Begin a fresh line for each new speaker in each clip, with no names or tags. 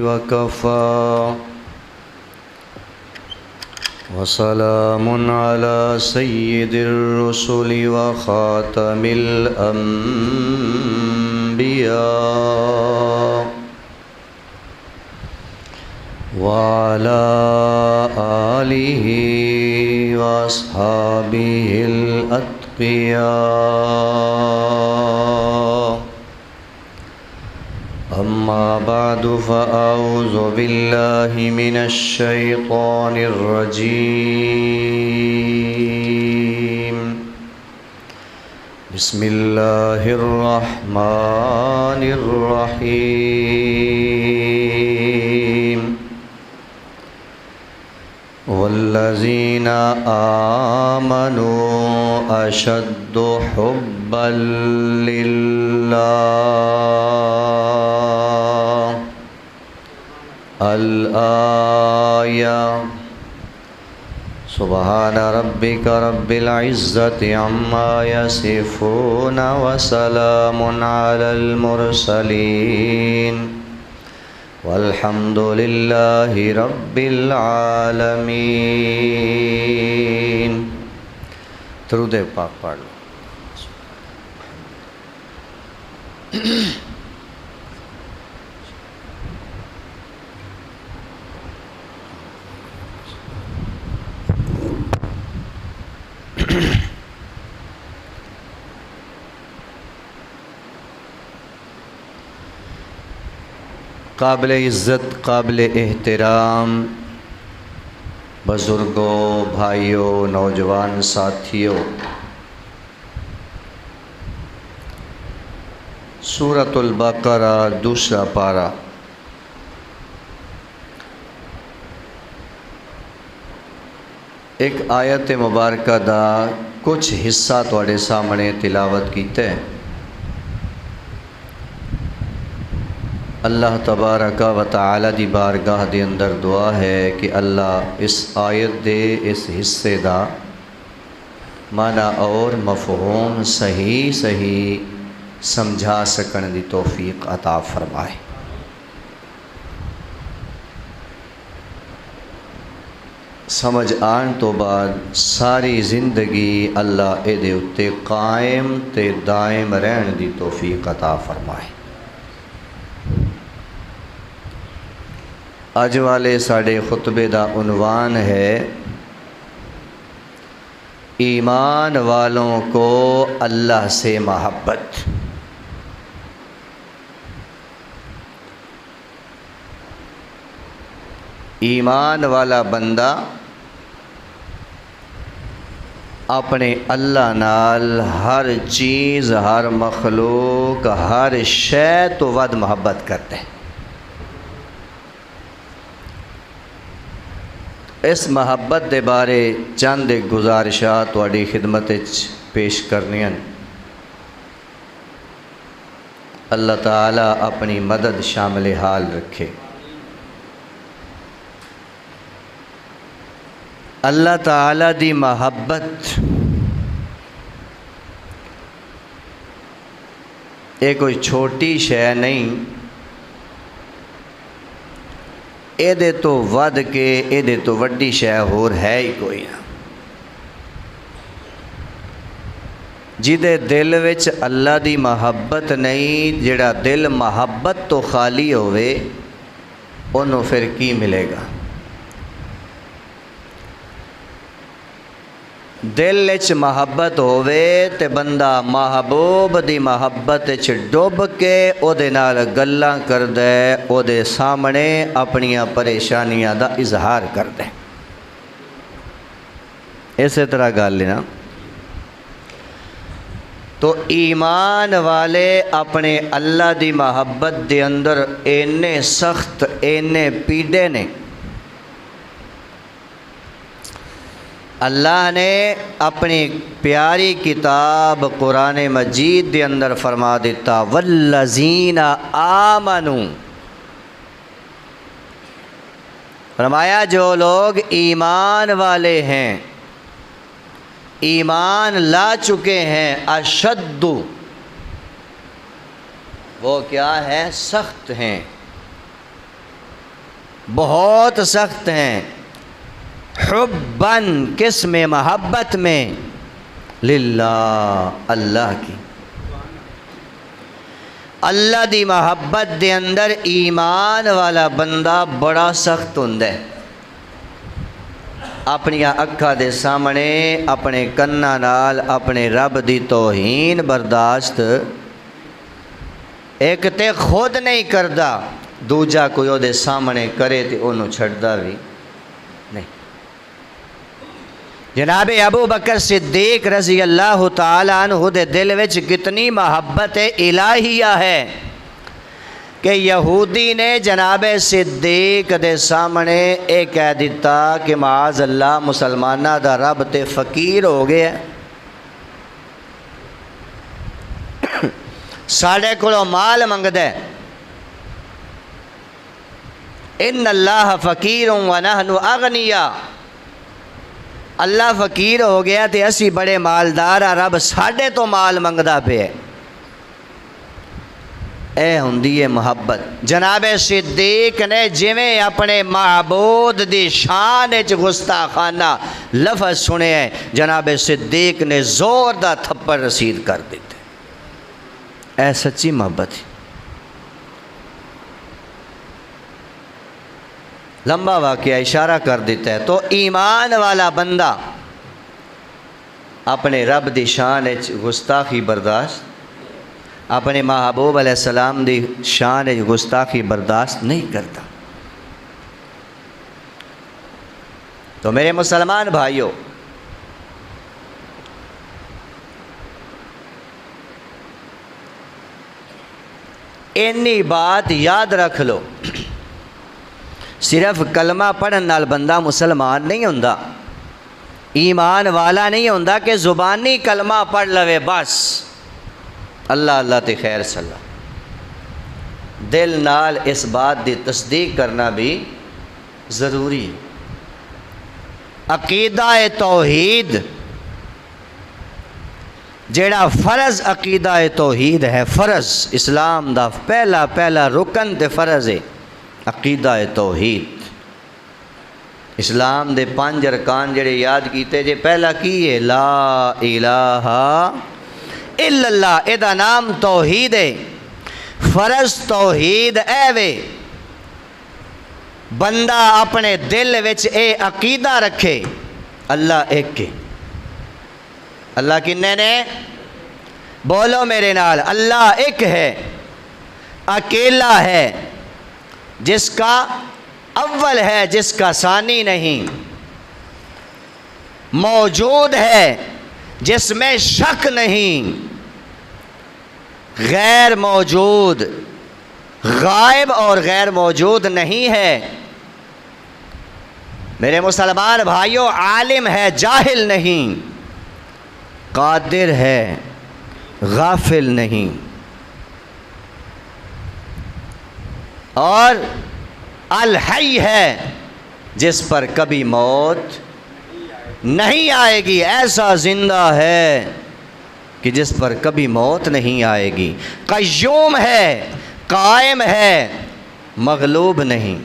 وكفى وسلام على سيد الرسل وخاتم الأنبياء وعلى آله وأصحابه الأتقياء. أما بعد فأعوذ بالله من الشيطان الرجيم. بسم الله الرحمن الرحيم. والذين آمنوا أشد حبا لله. الآية. سبحان ربك رب العزة عما يصفون وسلام على المرسلين والحمد لله رب العالمین. درود پاک پڑھ لو. قابل عزت، قابل احترام بزرگوں، بھائیوں، نوجوان ساتھیوں، سورۃ البقرہ دوسرا پارہ. ایک آیت مبارکہ دا کچھ حصہ تواڈے سامنے تلاوت کیتا ہے. اللہ تبارک و تعالی دی بارگاہ دے اندر دعا ہے کہ اللہ اس آیت دے اس حصے دا معنی اور مفہوم صحیح سمجھا سکن دی توفیق عطا فرمائے. سمجھ آن تو بعد ساری زندگی اللہ اے دے اتے قائم تے دائم رہن دی توفیق عطا فرمائے. اج والے ساڑے خطبے دا عنوان ہے ایمان والوں کو اللہ سے محبت. ایمان والا بندہ اپنے اللہ نال ہر چیز، ہر مخلوق، ہر شے تو ود محبت کرتے ہیں. اس محبت دے بارے چند گزارشات تواڈی خدمت پیش کرنی ہیں. اللہ تعالی اپنی مدد شامل حال رکھے. اللہ تعالی دی محبت یہ کوئی چھوٹی شے نہیں، اے دے تو ود کے اے دے تو وڈی شے ہور ہے ہی کوئی نہ. جدے دل وچ اللہ دی محبت نہیں، جڑا دل محبت تو خالی ہوئے انہوں پھر کی ملے گا؟ دل وچ محبت ہوئے تے بندہ محبوب دی محبت وچ ڈوب کے او دے نال گلاں کردے، او دے سامنے اپنیاں پریشانیاں دا اظہار کردے. اسی طرح گل ہے نا. تو ایمان والے اپنے اللہ دی محبت دے اندر اینے سخت، اینے پیڑے نے. اللہ نے اپنی پیاری کتاب قرآن مجید دے اندر فرما دیتا والذین آمنوا، فرمایا جو لوگ ایمان والے ہیں، ایمان لا چکے ہیں، اشد، وہ کیا ہے؟ سخت ہیں. بہت سخت ہیں، حباً کس میں؟ محبت میں، للہ اللہ کی، اللہ دی محبت دے اندر ایمان والا بندہ بڑا سخت ہوندا ہے۔ اپنی اکھاں دے سامنے اپنے کناں نال اپنے رب دی توہین برداشت ایک تے خود نہیں کردا، دوجا کوئی او دے سامنے کرے تے انہوں چھڑدا بھی نہیں۔ جناب ابو بکر صدیق رضی اللہ تعالیٰ عنہ دے دل وچ کتنی محبت الہیہ ہے کہ یہودی نے جناب صدیق دے سامنے یہ کہہ دیتا کہ معاذ اللہ مسلمانہ دا رب تے فقیر ہو گیا، ساڑھے کلو مال منگدہ ہے، ان اللہ فقیر ونحن اغنیاء، اللہ فقیر ہو گیا تے اسی بڑے مالدار، رب ساڑھے تو مال منگدہ پہ ہے۔ اے ہندی محبت۔ جناب صدیق نے جویں اپنے معبود دی شان وچ گستاخانہ لفظ سنے ہیں، جناب صدیق نے زور دا تھپڑ رسید کر دیتے۔ اے سچی محبت ہے۔ لمبا واقعہ اشارہ کر دیتا ہے۔ تو ایمان والا بندہ اپنے رب دی شان وچ گستاخی برداشت، اپنے محبوب علیہ السلام دی شان وچ گستاخی برداشت نہیں کرتا۔ تو میرے مسلمان بھائیوں، انی بات یاد رکھ لو، صرف کلمہ پڑھن نال بندہ مسلمان نہیں ہوندا، ایمان والا نہیں ہوندا کہ زبانی کلمہ پڑھ لوے بس اللہ اللہ تے خیر صلاح، دل نال اس بات دی تصدیق کرنا بھی ضروری ہے۔ عقیدہ توحید جیڑا فرض عقیدہ توحید ہے، فرض اسلام دا پہلا رکن تے فرض ہے عقیدہ توحید۔ اسلام دے 5 ارکان جڑے یاد کیتے جے، پہلا کی ہے لا الہ الا اللہ، اے دا نام توحید ہے۔ فرض توحید اے وے بندہ اپنے دل وچ اے عقیدہ رکھے اللہ ایک ہے۔ اللہ کنے نے؟ بولو میرے نال، اللہ ایک ہے، اکیلا ہے، جس کا اول ہے، جس کا ثانی نہیں، موجود ہے، جس میں شک نہیں، غیر موجود، غائب اور غیر موجود نہیں ہے۔ میرے مسلمان بھائیوں، عالم ہے، جاہل نہیں، قادر ہے، غافل نہیں، اور الحی ہے، جس پر کبھی موت نہیں آئے گی، ایسا زندہ ہے کہ جس پر کبھی موت نہیں آئے گی۔ قیوم ہے، قائم ہے، مغلوب نہیں۔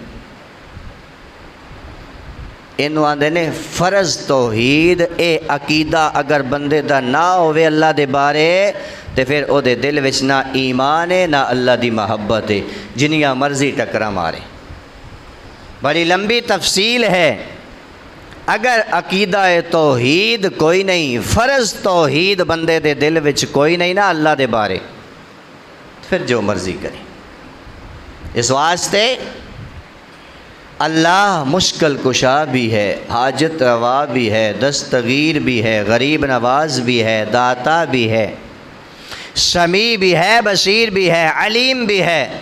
انہوں آندے نے فرض توحید، اے عقیدہ اگر بندے دا نہ ہوئے اللہ دے بارے تے پھر او دے دل وچ نہ ایمان ہے نہ اللہ دی محبت ہے، جنیاں مرضی ٹکرا مارے۔ بڑی لمبی تفصیل ہے۔ اگر عقیدہ توحید کوئی نہیں، فرض توحید بندے دے دل وچ کوئی نہیں نا اللہ دے بارے، پھر جو مرضی کرے۔ اس واسطے اللہ مشکل کشا بھی ہے، حاجت روا بھی ہے، دستگیر بھی ہے، غریب نواز بھی ہے، داتا بھی ہے، سمیع بھی ہے، بصیر بھی ہے، علیم بھی ہے۔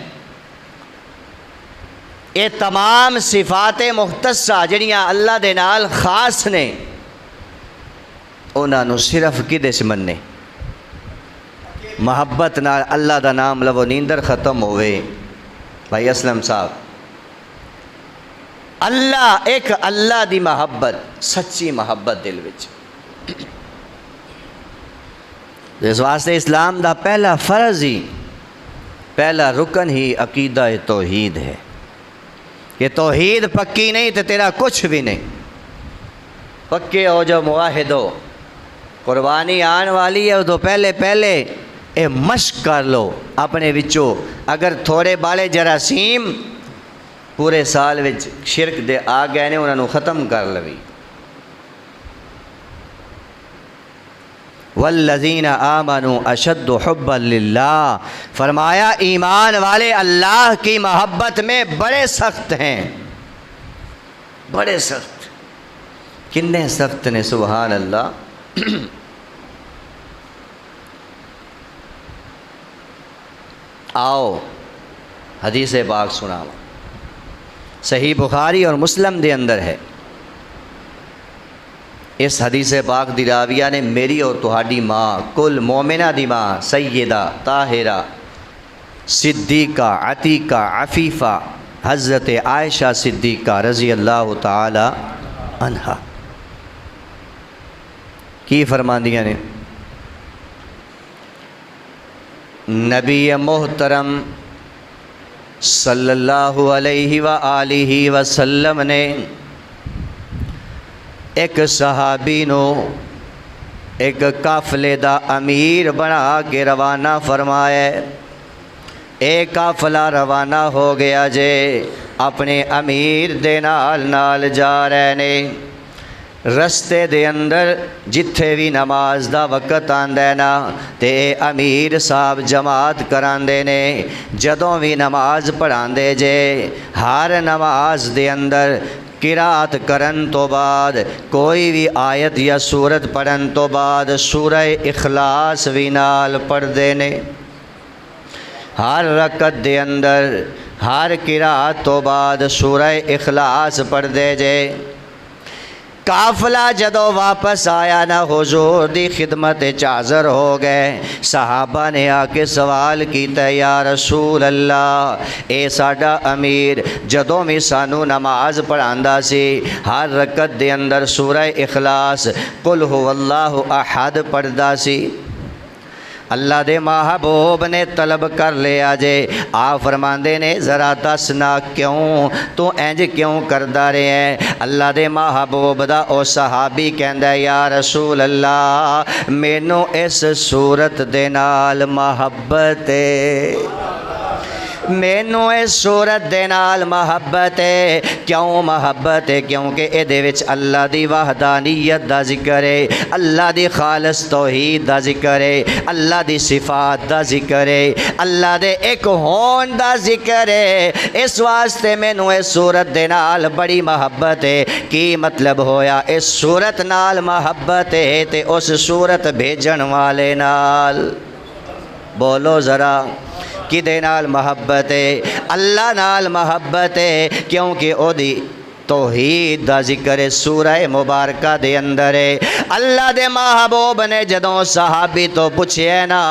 یہ تمام صفات مختصہ جڑیاں اللہ دے نال خاص نے، انہاں نو صرف کدے سے مننے؟ محبت نال اللہ دا نام لو نیندر ختم ہوئے۔ بھائی اسلم صاحب، اللہ ایک، اللہ دی محبت، سچی محبت دل وچ، اس واسطے اسلام دا پہلا فرض ہی، پہلا رکن ہی عقیدہ توحید ہے۔ کہ توحید پکی نہیں تو تیرا کچھ بھی نہیں. پکے ہو جو موحد ہو. قربانی آن والی ہے تو پہلے اے مشق کر لو اپنے وچوں. اگر تھوڑے بالے جراثیم پورے سال وچ شرک دے آ گئے نے انہوں ختم کر لوی. والذین آمنوا اشد حبا للہ، فرمایا ایمان والے اللہ کی محبت میں بڑے سخت ہیں. بڑے سخت. کنے سخت نے سبحان اللہ. آؤ حدیث پاک سناؤ. صحیح بخاری اور مسلم دے اندر ہے. اس حدیث پاک دی راویہ نے میری اور تہاڈی ماں کل مومنہ دی ماں سیدہ طاہرہ صدیقہ عتیقہ عفیفہ حضرت عائشہ صدیقہ رضی اللہ تعالی عنہا کی فرماندیاں نے نبی محترم صلی اللہ علیہ وآلہ وسلم نے ایک صحابی نو ایک قافلے دا امیر بنا کے روانہ فرمایا. ایک قافلہ روانہ ہو گیا جے اپنے امیر دے نال جا رہے نے. رستے دے اندر جتھے بھی نماز دا وقت آندا ہے نا تے امیر صاحب جماعت کراندے نے. جدوں بھی نماز پڑھاندے جے ہر نماز دے اندر قرات کرن تو بعد کوئی بھی آیت یا سورت پڑھن تو بعد سورہ اخلاص بھی نال پڑھ دے نے. ہر رکعت دے اندر ہر قرات تو بعد سورہ اخلاص پڑھ دے جے. قافلہ جدو واپس آیا نا حضور دی خدمت حاضر ہو گئے. صحابہ نے آ کے سوال کیتا یا رسول اللہ اے ساڈا امیر جدوں بھی سانو نماز پڑھاندا سی ہر رکعت دے اندر سورہ اخلاص قل هو اللہ احد پڑھدا سی. اللہ دے محبوب نے طلب کر لیا جے. آپ فرماندے نے ذرا دسنا کیوں تو انج کیوں کردا رہے ہیں. اللہ دے محبوب دا او صحابی کہندا ہے یا رسول اللہ مینوں اس صورت دے نال محبت ہے. مینوں اس صورت دے نال محبت ہے. کیوں محبت ہے؟ کیونکہ اے دے وچ اللہ دی وحدانیت دا ذکر ہے, اللہ دی خالص توحید دا ذکر ہے, اللہ دی صفات دا ذکر ہے, اللہ دے ایک ہون دا ذکر ہے. اس واسطے مینوں اس صورت دے نال بڑی محبت ہے. کی مطلب ہویا اس صورت نال محبت ہے تے اس صورت بھیجن والے نال بولو ذرا کدے نال محبت ہے؟ اللہ نال محبت ہے کیونکہ او دی توحید دا ذکر سورہ مبارکہ دے اندر ہے. اللہ دے محبوب نے جدوں صحابی تو پوچھے نا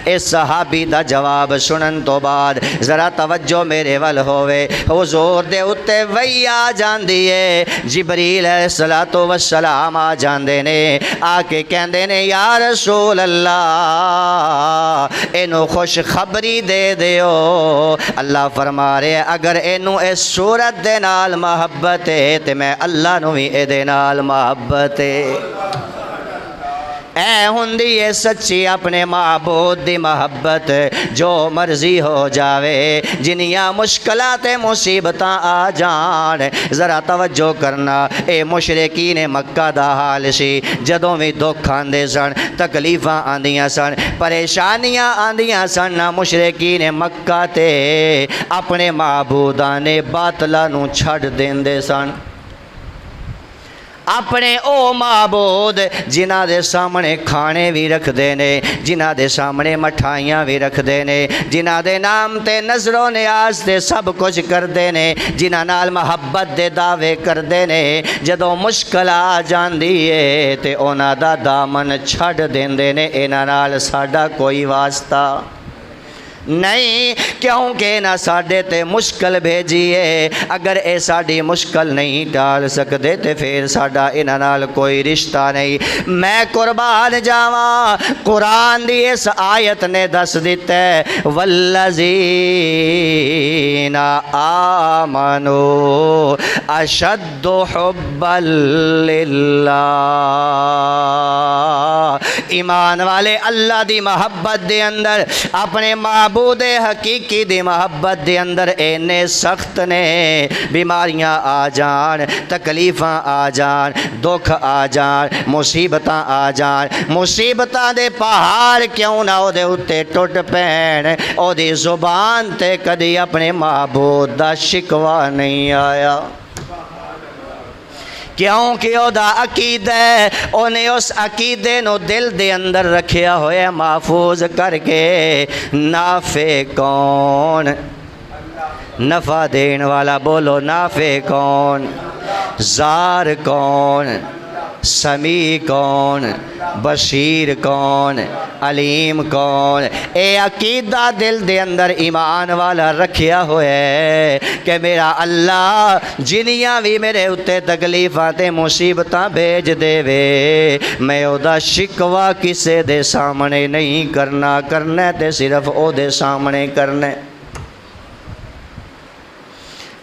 اس صحابی دا جواب سنن تو بعد ذرا توجہ میرے ول ہوئے. حضور دے اتے وحی آ جاندی ہے. جبریل علیہ الصلوۃ والسلام آ جاندے نے آ کے کہندے نے یا رسول اللہ اینو خوش خبری دے دیو. اللہ فرما رہے اگر اینو اس صورت دے نال محبت تے میں اللہ نو بھی اے دے نال محبت اے ہوندی اے سچی اپنے معبود دی محبت. جو مرضی ہو جاوے جنیاں مشکلات مصیبتاں آ جان ذرا توجہ کرنا. اے مشرکین مکہ دا حال سی. جدوں بھی دکھ آندے سن تکلیفاں آندیاں سن پریشانیاں آندیاں سن مشرکین مکہ تے اپنے معبودان باطلاں نو چھڈ دیندے سن. اپنے او معبود جنہ دے سامنے کھانے بھی رکھ دینے, جنہ دے سامنے مٹھائیاں بھی رکھ دینے, جنہ دے نام تے نظر و نیاز تے سب کچھ کر دینے, جنہ نال محبت دے دعوے کر دینے, جدوں مشکل آ جاندی ہے تے اونا دا دامن چھڑ دیندے نے. انہاں نال ساڈا کوئی واسطہ نہیں، کیونکہ نہ ساڈے تے مشکل بھیجیے، اگر اے ساڈی مشکل نہیں ٹال سکدے تے پھر ساڈا انہاں نال کوئی رشتہ نہیں۔ میں قربان جاواں، قرآن دی اس آیت نے دس دیتا ہے والذین آمنوا اشد حبا للہ، ایمان والے اللہ دی محبت دے اندر، اپنے معبود حقیقی دی محبت دے اندر اینے سخت نے، بیماریاں آ جان، تکلیفاں آ جان، دکھ آ جان، مصیبتاں آ جان، مصیبتاں دے پہاڑ کیوں نہ او دے اتے ٹوٹ پین، او دی زبان تے کدی اپنے معبود دا شکوہ نہیں آیا، کیونکہ او دا عقیدہ ہے، انہیں اس عقیدے نو دل دے اندر رکھیا ہویا محفوظ کر کے، نافع کون، نفع دین والا بولو نافع کون، زار کون، سمیع کون، بشیر کون، علیم کون، اے عقیدہ دل دے اندر ایمان والا رکھیا ہوئے ہے کہ میرا اللہ جنیاں بھی میرے اتے تکلیفاں تے مصیبتاں بھیج دے وے، میں او دا شکوہ کسے دے سامنے نہیں کرنا، کرنا تے صرف او دے سامنے کرنا۔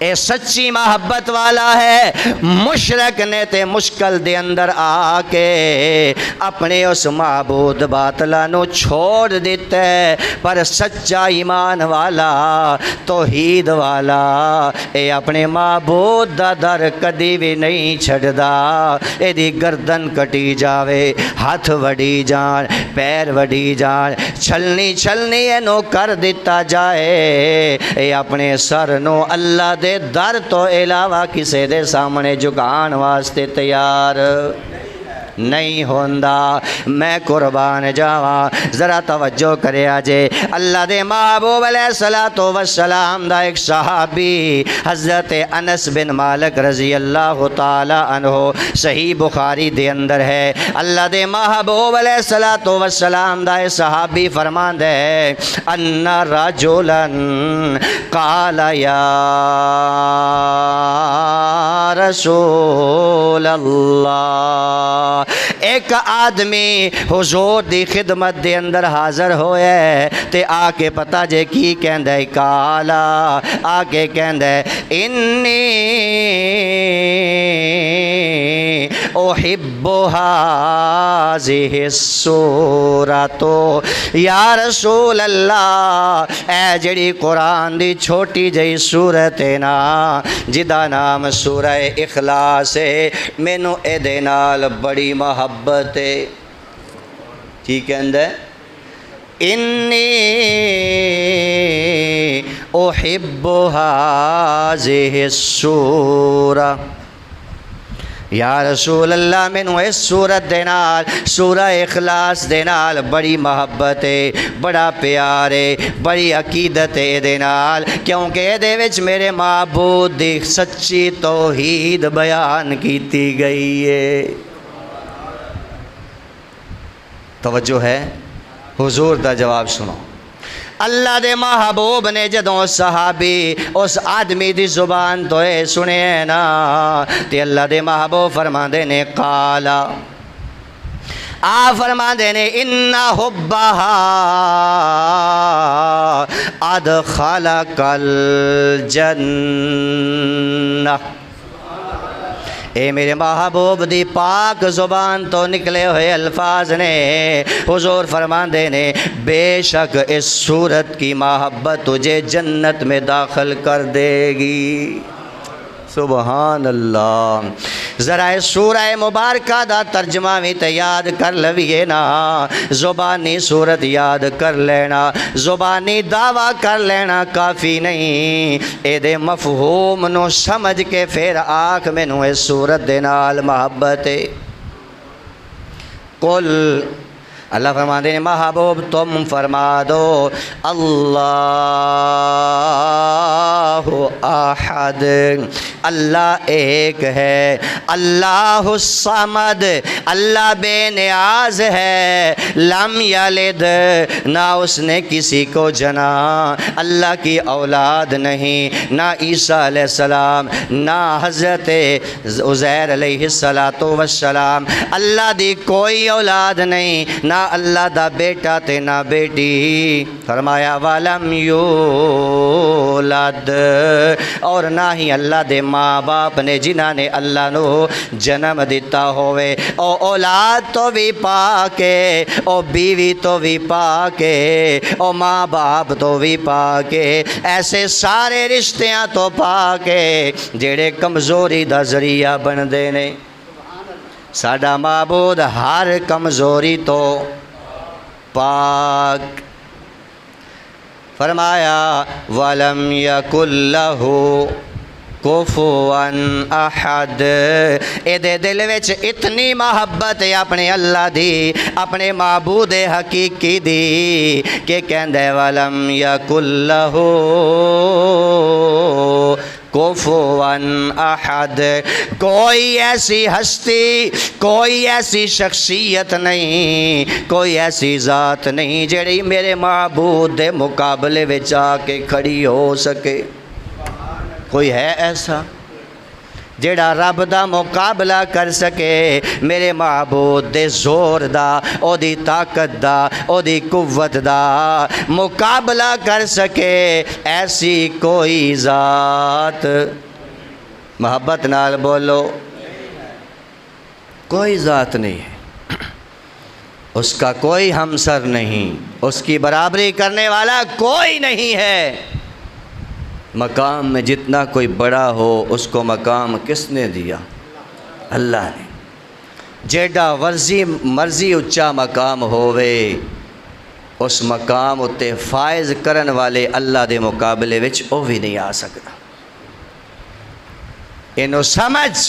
اے سچی محبت والا ہے، مشرک نے تے مشکل دے اندر آ کے اپنے اس معبود باطلہ نو چھوڑ دیتا ہے، پر سچا ایمان والا، توحید والا، اے اپنے معبود دا در کدی بھی نہیں چھڑدا، اے دی گردن کٹی جاوے، ہاتھ وڈی جان، پیر وڈی جان، چھلنی چھلنی اینو کر دیتا جائے، اے اپنے سر نو اللہ دے در تو علاوہ کسے دے سامنے جھکان واسطے تیار نہیں ہوندا۔ میں قربان جاواں، ذرا توجہ کرے آجے، اللہ دے محبوب علیہ السلام دا ایک صحابی حضرت انس بن مالک رضی اللہ تعالی عنہ، صحیح بخاری دے اندر ہے، اللہ دے محبوب علیہ السلام دا ایک صحابی فرماندہ ہے ان رجلا قال یا رسول اللہ، ایک آدمی حضور دی خدمت دے اندر حاضر ہوئے تے آ کے پتہ جے کی کہندہ ہے، کالا آ کے کہندہ ہے انی احب هذه السورۃ، یا رسول اللہ اے جڑی قرآن دی چھوٹی جئی سورت ہے نا جدا نام سورہ اخلاص ہے، مینوں اے دے نال بڑی محبت ہے۔ کی کہندہ ہے انی احب هذه السورۃ، یا رسول اللہ مینوں اس سورت دے نال، سورہ اخلاص دے نال بڑی محبت ہے، بڑا پیار ہے، بڑی عقیدت ہے دے نال، کیونکہ دے وچ میرے معبود دی سچی توحید بیان کیتی گئی ہے۔ توجہ ہے، حضور دا جواب سنو، اللہ دے محبوب نے جدوں صحابی اس آدمی دی زبان تو اے سنے نا تے اللہ دے محبوب فرماندے نے قالا، آ فرماندے نے ان حبہا ادخلک الجنہ، اے میرے محبوب دی پاک زبان تو نکلے ہوئے الفاظ نے حضور فرماندے نے بے شک اس صورت کی محبت تجھے جنت میں داخل کر دے گی۔ سبحان اللہ، ذرا سورہ مبارکہ دا ترجمہ بھی تے یاد کر لویے نا، زبانی صورت یاد کر لینا، زبانی دعویٰ کر لینا کافی نہیں، اے دے مفہوم نو سمجھ کے پھر آنکھ میں نو اس صورت دے نال محبت ہے۔ قل اللہ فرماتے ہیں محبوب تم فرما دو اللہ احد، اللہ ایک ہے، اللہ الصمد، اللہ بے نیاز ہے، لم یلد، نہ اس نے کسی کو جنا، اللہ کی اولاد نہیں، نہ عیسیٰ علیہ السلام، نہ حضرت عزیر علیہ السلام، اللہ دی کوئی اولاد نہیں، نہ اللہ دا بیٹا تے نہ بیٹی۔ فرمایا وَلَمْ یولد، اور نہ ہی اللہ دے ماں باپ نے جنہاں نے اللہ نو جنم دیتا ہوئے، او اولاد تو بھی پاکے، او بیوی تو بھی پاکے، او ماں باپ تو بھی پاکے، ایسے سارے رشتیاں تو پاکے جڑے کمزوری دا ذریعہ بن دے نے۔ ساڈا معبود ہر کمزوری تو پاک۔ فرمایا وَلَمْ يَكُنْ لَهُ کفواً احد، اے دے دل وچ اتنی محبت ہے اپنے اللہ دی، اپنے معبود حقیقی دی کہ کہندے وَلَمْ يَكُنْ لَهُ کفواً احد، کوئی ایسی ہستی، کوئی ایسی شخصیت نہیں، کوئی ایسی ذات نہیں جڑی میرے معبود دے مقابلے وچ آ کے کھڑی ہو سکے۔ کوئی ہے ایسا جیڑا رب دا مقابلہ کر سکے؟ میرے معبود دے زور دا، او دی طاقت دا، او دی قوت دا مقابلہ کر سکے، ایسی کوئی ذات؟ محبت نال بولو، کوئی ذات نہیں ہے، اس کا کوئی ہمسر نہیں، اس کی برابری کرنے والا کوئی نہیں ہے۔ مقام میں جتنا کوئی بڑا ہو اس کو مقام کس نے دیا؟ اللہ نے۔ جیڑا مرضی اچا مقام ہووے، اس مقام اتے فائز کرن والے اللہ دے مقابلے وچ او بھی نہیں آ سکتا۔ انہوں سمجھ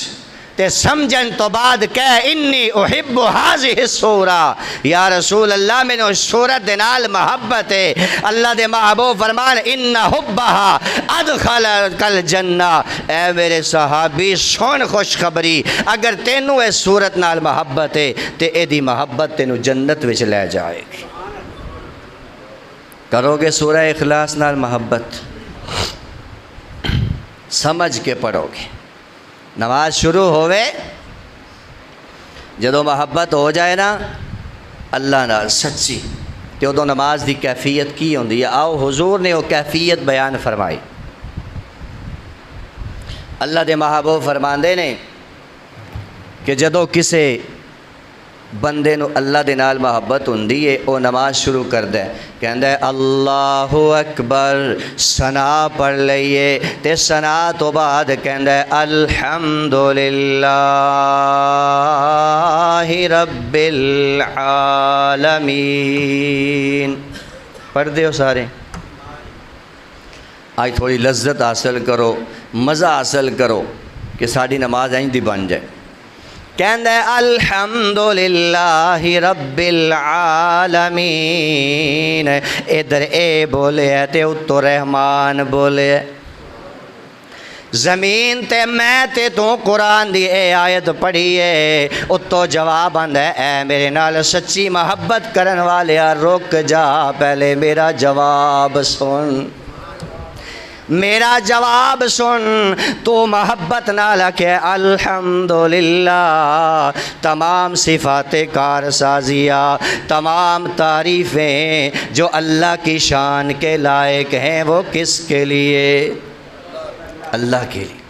تے سمجھن تو بعد کہہ انی احب ہذہ السورہ، یا رسول اللہ میں نے اس سورت دے نال محبت ہے۔ اللہ دے محبوب فرمان ان حبہا ادخلک الجنہ، اے میرے صحابی سن خوشخبری، اگر تینوں اس سورت نال محبت ہے تے اے دی محبت تینوں جنت وچ لے جائے گی۔ کرو گے سورہ اخلاص نال محبت، سمجھ کے پڑھو گے، نماز شروع ہوئے جدو محبت ہو جائے نا اللہ نال سچی، تو ادو نماز دی کیفیت کی ہوندی ہے؟ آؤ حضور نے وہ کیفیت بیان فرمائی۔ اللہ دے محبوب فرماندے نے کہ جدو کسے بندے نو اللہ دے نال محبت ہوندی ہے، وہ نماز شروع کر دے، کہندہ ہے اللہ اکبر، ثنا پڑھ لئیے، تے ثنا تو بعد کہندہ ہے الحمدللہ رب العالمین۔ پڑھ دیو سارے، آج تھوڑی لذت حاصل کرو، مزہ حاصل کرو کہ ساڑی نماز آئیں دی بن جائے۔ کہندہ ہے الحمدللہ رب العالمین، ادھر اے بولے ہے تے اتو رحمان بولے ہے۔ زمین تے میں تے تو قرآن دی اے آیت پڑھی ہے، اتو جواب آندہ ہے اے میرے نال سچی محبت کرن والے رک جا، پہلے میرا جواب سن، میرا جواب سن۔ تو محبت نال کہ الحمدللہ، تمام صفات کارسازیہ، تمام تعریفیں جو اللہ کی شان کے لائق ہیں وہ کس کے لیے؟ اللہ کے لیے۔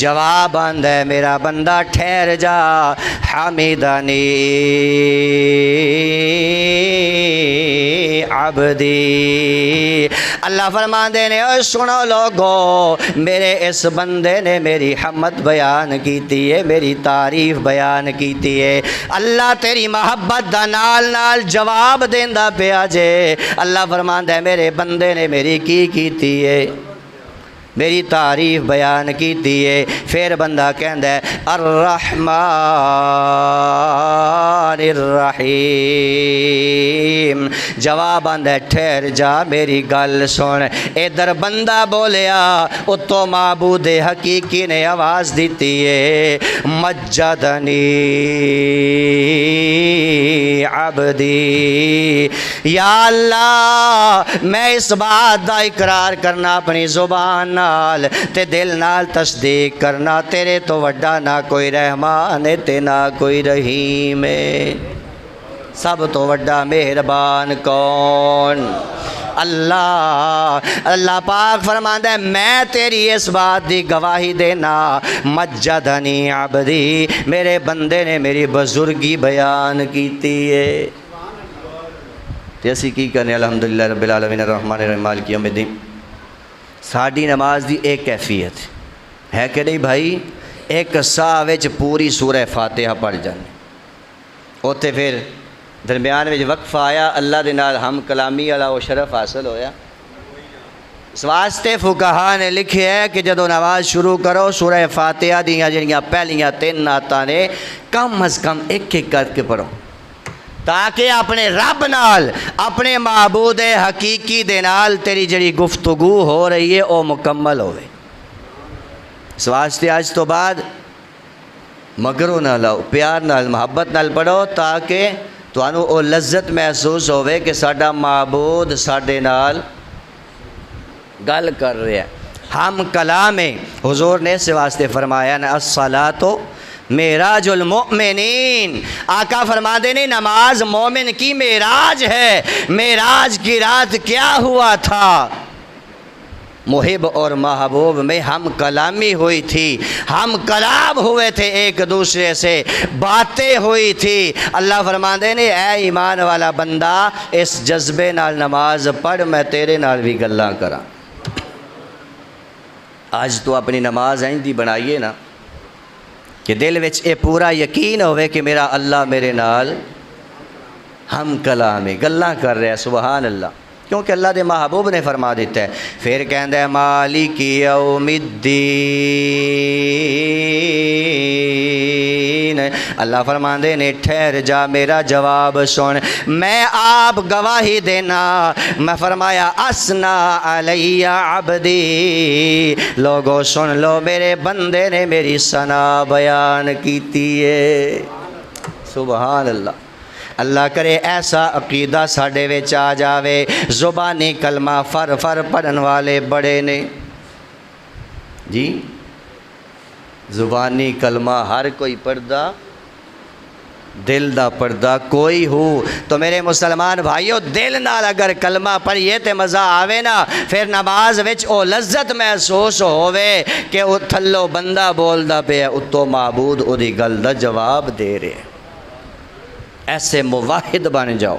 جواب آندہ ہے میرا بندہ ٹھہر جا، حمیدانی عبدی، اللہ فرماندے نے اوہ سنو لوگو، میرے اس بندے نے میری حمد بیان کیتی ہے، میری تعریف بیان کیتی ہے۔ اللہ تیری محبت دا نال نال جواب دیندہ پیا جے۔ اللہ فرماندہ ہے میرے بندے نے میری کی کیتی ہے؟ میری تعریف بیان کیتی ہے۔ پھر بندہ کہندا ہے الرحمن الرحیم، جواب آندا ہے ٹھہر جا میری گل سن۔ ادھر بندہ بولیا، اتوں معبود حقیقی نے آواز دیتی ہے مجدنی عبدی، یا اللہ میں اس بات دا اقرار کرنا اپنی زبان نال تے دل نال تصدیق کرنا، تیرے تو وڈا نہ کوئی رحمان ہے تے نہ کوئی رحیم ہے۔ سب تو وڈا مہربان کون؟ اللہ۔ اللہ پاک فرماندا ہے میں تیری اس بات دی گواہی دینا، مجدنی عبدی، میرے بندے نے میری بزرگی بیان کیتی ہے۔ تے اسی کی کرنے الحمدللہ رب العالمین الرحمن الرحیم مالک یوم الدین۔ ساڈی نماز دی ایک کیفیت ہے کہ نہیں بھائی، ایک ساہ وچ پوری سورہ فاتحہ پڑھ جانے، اوتے پھر درمیان میں وقفہ آیا، اللہ دے نال ہم کلامی والا وہ شرف حاصل ہویا۔ اس واسطے فقہاء نے لکھے ہے کہ جدو نماز شروع کرو سورہ فاتحہ دیاں جڑیاں پہلیاں 3 آیتاں نے کم از کم ایک ایک کر کے پڑھو، تاکہ اپنے رب نال، اپنے معبود حقیقی دے نال تیری جڑی گفتگو ہو رہی ہے وہ مکمل ہوئے۔ اس واسطے آج تو بعد مگروں نہ لاؤ، پیار نال محبت نال پڑھو، تاکہ تانوں او لذت محسوس ہوئے کہ ساڈا معبود ساڈے نال گل کر رہا ہے۔ ہم کلام حضور نے اس واسطے فرمایا نا الصلاۃ معراج المؤمنین، آقا فرماتے نے نماز مومن کی معراج ہے۔ معراج کی رات کیا ہوا تھا؟ محب اور محبوب میں ہم کلامی ہوئی تھی، ہم کلام ہوئے تھے، ایک دوسرے سے باتیں ہوئی تھی۔ اللہ فرماندے نے اے ایمان والا بندہ اس جذبے نال نماز پڑھ، میں تیرے نال بھی گلاں کراں۔ آج تو اپنی نماز ایندی بنائیے نا کہ دل وچ اے پورا یقین ہوئے کہ میرا اللہ میرے نال ہم کلام ہے، گلاں کر رہا ہے۔ سبحان اللہ، کیونکہ اللہ دے محبوب نے فرما دیتا ہے۔ پھر کہندا ہے مالک یوم الدین، اللہ فرماندے نے ٹھہر جا میرا جواب سن، میں آپ گواہی دینا۔ میں فرمایا اسنا علی عبدی، لوگو سن لو میرے بندے نے میری ثنا بیان کیتی ہے۔ سبحان اللہ۔ اللہ کرے ایسا عقیدہ ساڈے وچ آ جاوے۔ زبانی کلمہ فر فر پڑھن والے بڑے نے جی، زبانی کلمہ ہر کوئی پڑھدا، دل دا پڑھدا کوئی ہو تو میرے مسلمان بھائیو دل نال اگر کلمہ پڑھیے تے مزہ آوے نا، پھر نماز وچ او لذت محسوس ہووے کہ او تھلو بندہ بولدا پیا، اتوں معبود او دی گل دا جواب دے رہے۔ ایسے موحد بن جاؤ،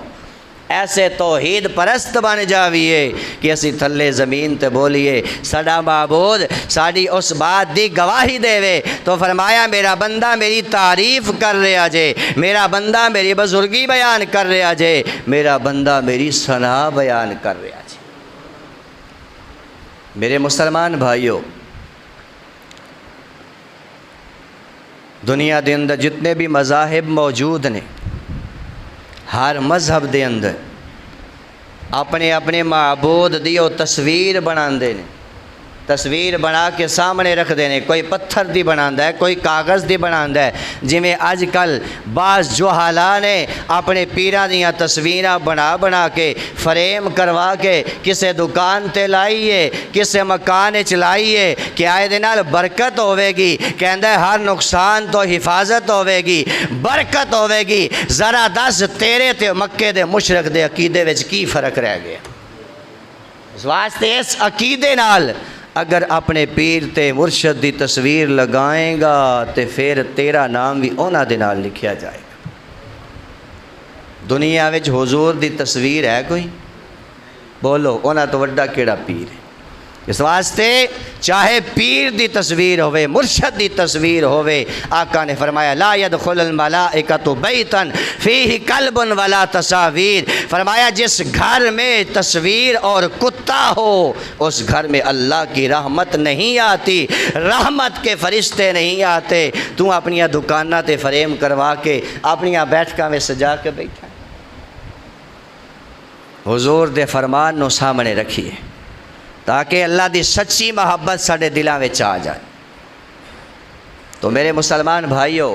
ایسے توحید پرست بن جاویے کہ اسی تھلے زمین تے بولیے ساڈا معبود ساڈی اس بات دی گواہی دے وے تو فرمایا میرا بندہ میری تعریف کر رہا جے، میرا بندہ میری بزرگی بیان کر رہا جے، میرا بندہ میری ثنا بیان کر رہا جے۔ میرے مسلمان بھائیو، دنیا دے اندر جتنے بھی مذاہب موجود نے، ہر مذہب دے اندر اپنے اپنے معبود دی او تصویر بناندے نے، تصویر بنا کے سامنے رکھ دینے، کوئی پتھر دی بناندا ہے، کوئی کاغذ دی بناندا ہے۔ جویں اج کل بعض جوہالاں نے اپنے پیراں دیاں تصویراں بنا بنا کے فریم کروا کے کسے دکان تے لائیے، کسے مکان وچ لائیے کہ آئے دے نال برکت ہوے گی، کہندا ہے ہر نقصان تو حفاظت ہوے گی، برکت ہوے گی۔ ذرا دس تیرے تے مکے دے مشرک دے عقیدے وچ کی فرق رہ گیا؟ اس واسطے اس عقیدے نال اگر اپنے پیر تے مرشد دی تصویر لگائیں گا تے پھر تیرا نام بھی انہاں دے نال لکھیا جائے گا۔ دنیا وچ حضور دی تصویر ہے کوئی؟ بولو انہاں تو وڈا کیڑا پیر ہے؟ اس واسطے چاہے پیر دی تصویر ہوئے، مرشد دی تصویر ہوئے، آقا نے فرمایا لا يدخل الملائکۃ بیتا فیہ کلب ولا تصاویر، فرمایا جس گھر میں تصویر اور کتا ہو اس گھر میں اللہ کی رحمت نہیں آتی، رحمت کے فرشتے نہیں آتے۔ تو اپنی دکانہ تے فریم کروا کے اپنی بیٹھکاں میں سجا کے بیٹھا، حضور دے فرمان نو سامنے رکھیے تاکہ اللہ دی سچی محبت ساڑے دلاں وچ آ جائے۔ تو میرے مسلمان بھائیو،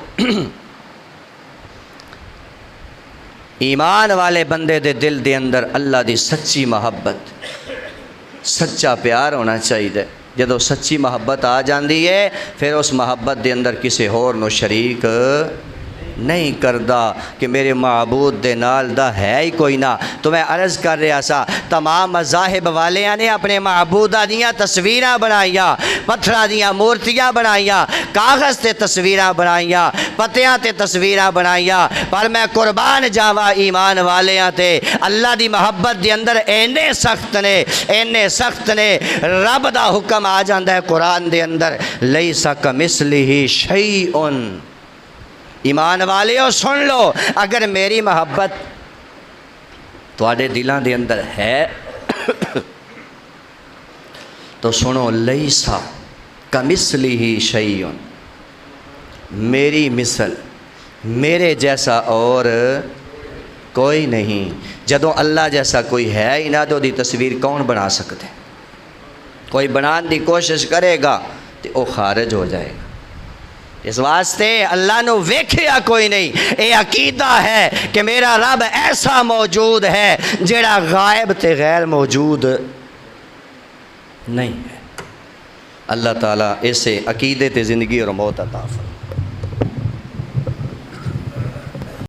ایمان والے بندے دے دل دے اندر اللہ دی سچی محبت، سچا پیار ہونا چاہیے۔ جدو سچی محبت آ جاندی ہے پھر اس محبت دے اندر کسی ہور نو شریک نہیں کردا کہ میرے معبود دے نال دا ہے ہی کوئی نہ۔ تو میں عرض کر رہا سا تمام مذاہب والیاں نے اپنے معبودہ دیاں تصویراں بنائیاں، پتھراں دیاں مورتیاں بنائیاں، کاغذ تے تصویراں بنائیاں، پتیاں تے تصویراں بنائیاں، پر میں قربان جاوا ایمان والیاں تے اللہ دی محبت دے اندر اینے سخت نے رب دا حکم آ جاندا ہے قرآن دے اندر لیس کمثلہ شیء۔ ایمان والیو سن لو، اگر میری محبت تواڈے دلاں دے اندر ہے تو سنو لیسا کمثلہ شیء، میری مثل، میرے جیسا اور کوئی نہیں۔ جدوں اللہ جیسا کوئی ہے ہی نہ تو دی تصویر کون بنا سکتے؟ کوئی بنان دی کوشش کرے گا تو وہ خارج ہو جائے گا۔ اس واسطے اللہ نو ویکھیا کوئی نہیں، اے عقیدہ ہے کہ میرا رب ایسا موجود ہے جڑا غائب تے غیر موجود نہیں ہے۔ اللہ تعالیٰ اسے عقیدے تے زندگی اور موت عطا فرمائے۔